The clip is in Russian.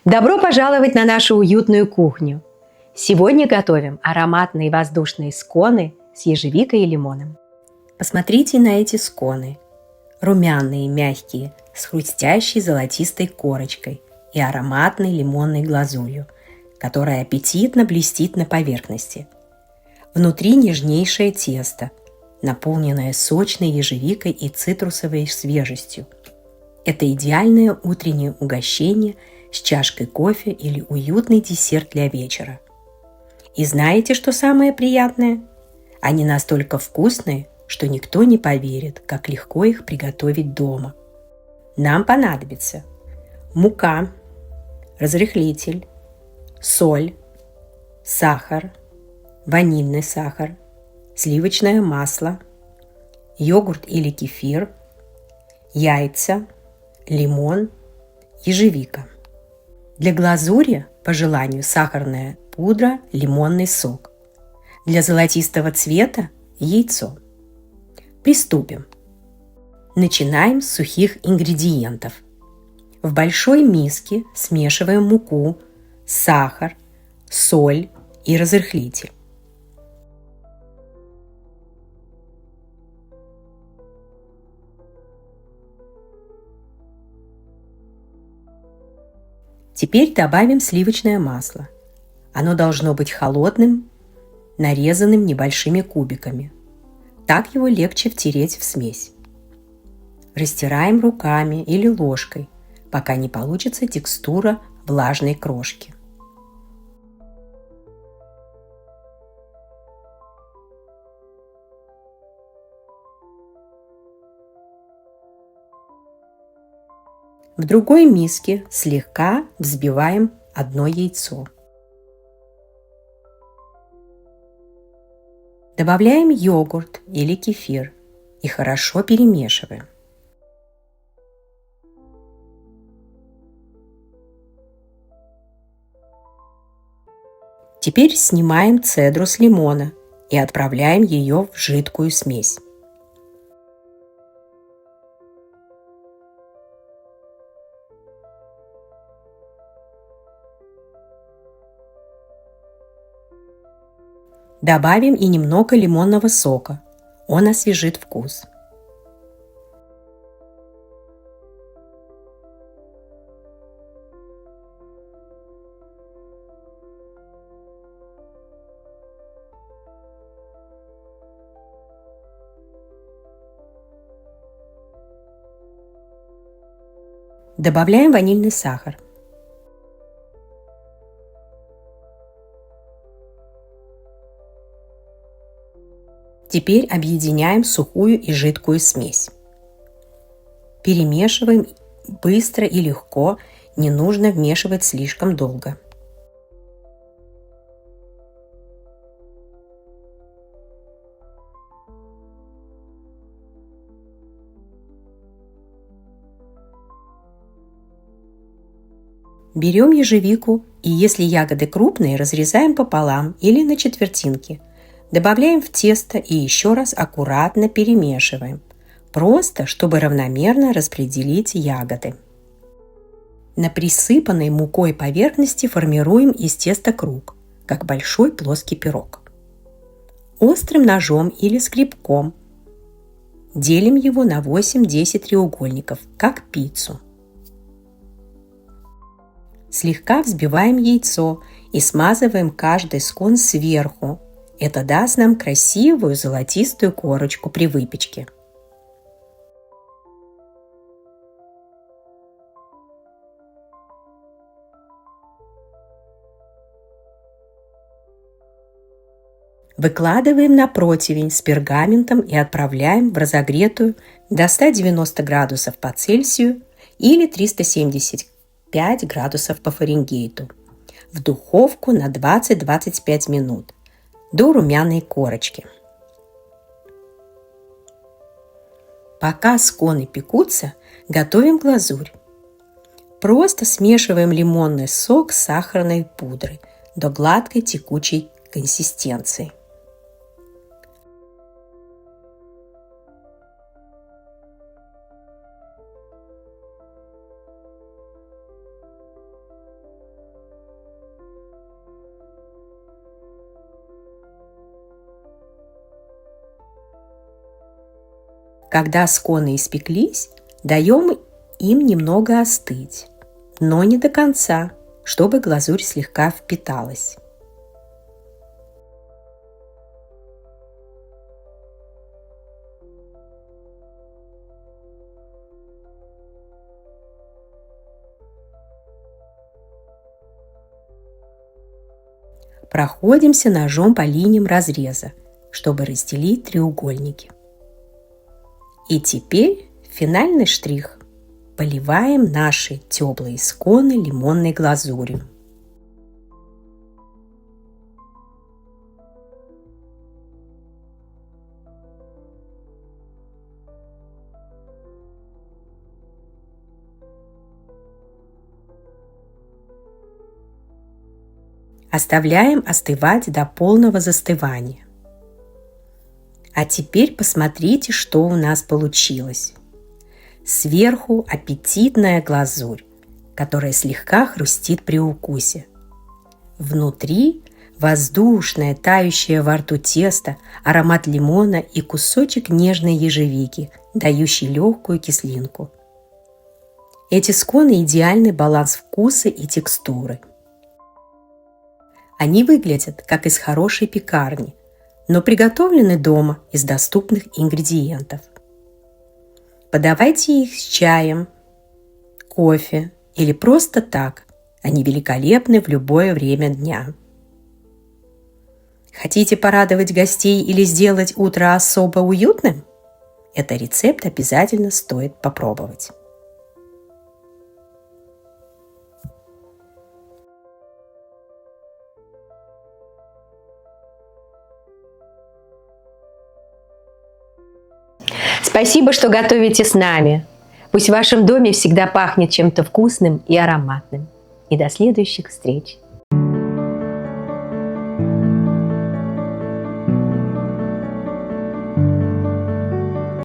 Добро пожаловать на нашу уютную кухню! Сегодня готовим ароматные воздушные сконы с ежевикой и лимоном. Посмотрите на эти сконы. Румяные, мягкие, с хрустящей золотистой корочкой и ароматной лимонной глазурью, которая аппетитно блестит на поверхности. Внутри нежнейшее тесто, наполненное сочной ежевикой и цитрусовой свежестью. Это идеальное утреннее угощение с чашкой кофе или уютный десерт для вечера. И знаете, что самое приятное? Они настолько вкусные, что никто не поверит, как легко их приготовить дома. Нам понадобится мука, разрыхлитель, соль, сахар, ванильный сахар, сливочное масло, йогурт или кефир, яйца, лимон, ежевика. Для глазури, по желанию, сахарная пудра, лимонный сок. Для золотистого цвета – яйцо. Приступим. Начинаем с сухих ингредиентов. В большой миске смешиваем муку, сахар, соль и разрыхлитель. Теперь добавим сливочное масло. Оно должно быть холодным, нарезанным небольшими кубиками. Так его легче втереть в смесь. Растираем руками или ложкой, пока не получится текстура влажной крошки. В другой миске слегка взбиваем одно яйцо. Добавляем йогурт или кефир и хорошо перемешиваем. Теперь снимаем цедру с лимона и отправляем ее в жидкую смесь. Добавим и немного лимонного сока. Он освежит вкус. Добавляем ванильный сахар. Теперь объединяем сухую и жидкую смесь. Перемешиваем быстро и легко, не нужно вмешивать слишком долго. Берем ежевику и, если ягоды крупные, разрезаем пополам или на четвертинки. Добавляем в тесто и еще раз аккуратно перемешиваем, просто чтобы равномерно распределить ягоды. На присыпанной мукой поверхности формируем из теста круг, как большой плоский пирог. Острым ножом или скребком делим его на 8-10 треугольников, как пиццу. Слегка взбиваем яйцо и смазываем каждый скон сверху. Это даст нам красивую золотистую корочку при выпечке. Выкладываем на противень с пергаментом и отправляем в разогретую до 190 градусов по Цельсию или 375 градусов по Фаренгейту в духовку на 20-25 минут до румяной корочки. Пока сконы пекутся, готовим глазурь. Просто смешиваем лимонный сок с сахарной пудрой до гладкой текучей консистенции. Когда сконы испеклись, даем им немного остыть, но не до конца, чтобы глазурь слегка впиталась. Проходимся ножом по линиям разреза, чтобы разделить треугольники. И теперь финальный штрих. Поливаем наши теплые сконы лимонной глазурью. Оставляем остывать до полного застывания. А теперь посмотрите, что у нас получилось. Сверху аппетитная глазурь, которая слегка хрустит при укусе. Внутри воздушное, тающее во рту тесто, аромат лимона и кусочек нежной ежевики, дающий легкую кислинку. Эти сконы – идеальный баланс вкуса и текстуры. Они выглядят, как из хорошей пекарни, но приготовлены дома из доступных ингредиентов. Подавайте их с чаем, кофе или просто так. Они великолепны в любое время дня. Хотите порадовать гостей или сделать утро особо уютным? Этот рецепт обязательно стоит попробовать. Спасибо, что готовите с нами. Пусть в вашем доме всегда пахнет чем-то вкусным и ароматным. И до следующих встреч!